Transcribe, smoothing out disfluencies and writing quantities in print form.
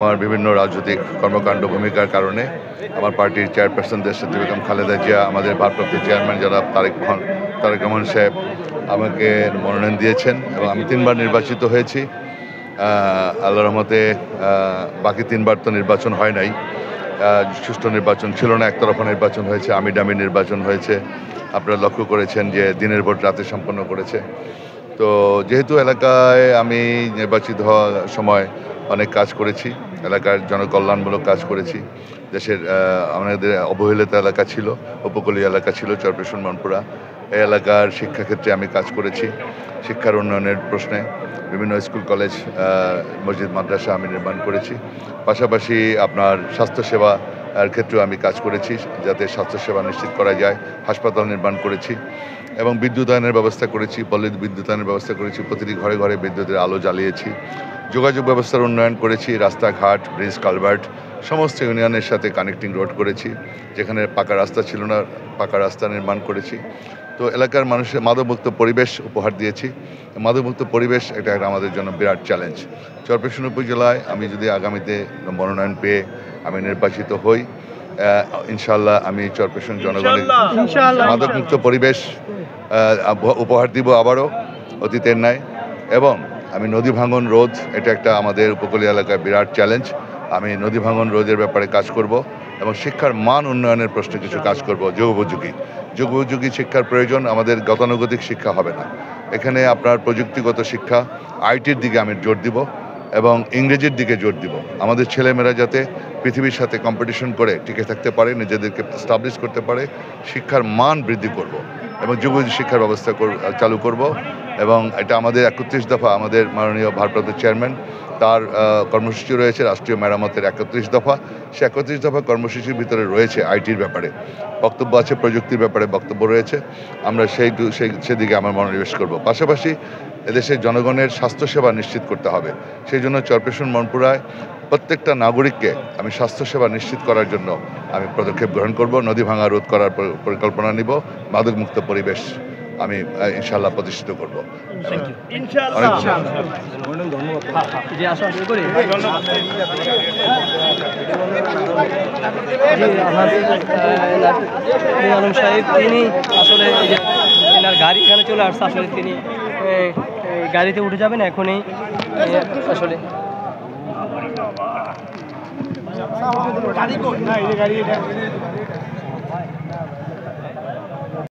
আমার বিভিন্ন রাজনৈতিক কর্মকাণ্ড ভূমিকার কারণে আমার পার্টির চেয়ারপারসন দেশনেত্রী বেগম খালেদা জিয়া, আমাদের ভারপ্রাপ্ত চেয়ারম্যান জনাব তারেক রহমান সাহেব আমাকে মনোনয়ন দিয়েছেন এবং আমি 3বার নির্বাচিত হয়েছি। আল্লাহর রহমতে বাকি 3বার তো নির্বাচন হয় নাই, সুষ্ঠু নির্বাচন ছিল না, একতরফা নির্বাচন হয়েছে, আমিডামি নির্বাচন হয়েছে। আপনারা লক্ষ্য করেছেন যে দিনের ভোট রাতে সম্পন্ন করেছে। তো যেহেতু এলাকায় আমি নির্বাচিত হওয়ার সময় অনেক কাজ করেছি, এলাকার জনকল্যাণমূলক কাজ করেছি। দেশের আমাদের অবহেলিত এলাকা ছিল, উপকূলীয় এলাকা ছিল চরপেশন মনপুরা। এই এলাকার শিক্ষাক্ষেত্রে আমি কাজ করেছি। শিক্ষার উন্নয়নের প্রশ্নে বিভিন্ন স্কুল কলেজ মসজিদ মাদ্রাসা আমি নির্মাণ করেছি। পাশাপাশি আপনার স্বাস্থ্যসেবা ক্ষেত্রেও আমি কাজ করেছি, যাতে স্বাস্থ্যসেবা নিশ্চিত করা যায়। হাসপাতাল নির্মাণ করেছি এবং বিদ্যুতায়নের ব্যবস্থা করেছি, বিদ্যুতায়নের ব্যবস্থা করেছি। প্রতিটি ঘরে ঘরে বিদ্যুতের আলো জ্বালিয়েছি। যোগাযোগ ব্যবস্থার উন্নয়ন করেছি, রাস্তাঘাট, ব্রিজ, কালভার্ট সমস্ত ইউনিয়নের সাথে কানেক্টিং রোড করেছি। যেখানে পাকা রাস্তা ছিল না, পাকা রাস্তা নির্মাণ করেছি। তো এলাকার মানুষের মাদকমুক্ত পরিবেশ উপহার দিয়েছি। মাদকমুক্ত পরিবেশ এটা আমাদের জন্য বিরাট চ্যালেঞ্জ। চরপেশন উপজেলায় আমি যদি আগামীতে মনোনয়ন পেয়ে আমি নির্বাচিত হই, ইনশাল্লাহ আমি চরপেশন জনগণের মাদকমুক্ত পরিবেশ উপহার দিব আবারও অতীতের ন্যায়। এবং আমি নদী ভাঙন রোধ, এটা একটা আমাদের উপকূলীয় এলাকায় বিরাট চ্যালেঞ্জ। আমি নদী ভাঙন রোধের ব্যাপারে কাজ করব এবং শিক্ষার মান উন্নয়নের প্রশ্নে কিছু কাজ করব। যুগোপযোগী শিক্ষার প্রয়োজন, আমাদের গতানুগতিক শিক্ষা হবে না। এখানে আপনার প্রযুক্তিগত শিক্ষা, আইটির দিকে আমি জোর দিব এবং ইংরেজির দিকে জোর দিব। আমাদের ছেলেমেয়েরা যাতে পৃথিবীর সাথে কম্পিটিশন করে টিকে থাকতে পারে, নিজেদেরকে এস্টাবলিশ করতে পারে, শিক্ষার মান বৃদ্ধি করব এবং যুগোপযোগী শিক্ষার ব্যবস্থা চালু করব। এবং এটা আমাদের 31 দফা, আমাদের মাননীয় ভারপ্রাপ্ত চেয়ারম্যান তার কর্মসূচি রয়েছে রাষ্ট্রীয় মেরামতের 31 দফা। সে 31 দফা কর্মসূচির ভিতরে রয়েছে আইটির ব্যাপারে বক্তব্য আছে, প্রযুক্তির ব্যাপারে বক্তব্য রয়েছে। আমরা সেদিকে আমার মনোনিবেশ করব। পাশাপাশি এদেশের জনগণের স্বাস্থ্যসেবা নিশ্চিত করতে হবে। সেই জন্য চরপেশন মনপুরায় প্রত্যেকটা নাগরিককে আমি স্বাস্থ্যসেবা নিশ্চিত করার জন্য আমি পদক্ষেপ গ্রহণ করব। নদী ভাঙা রোধ করার পরিকল্পনা নিব। মাদকমুক্ত পরিবেশ আমি ইনশাল্লাহ প্রতিষ্ঠিত করব। আলম সাহেব তিনি আসলে এনার গাড়ি এখানে চলে আসছে, আসলে তিনি গাড়িতে উঠে যাবেন এখনই। আসলে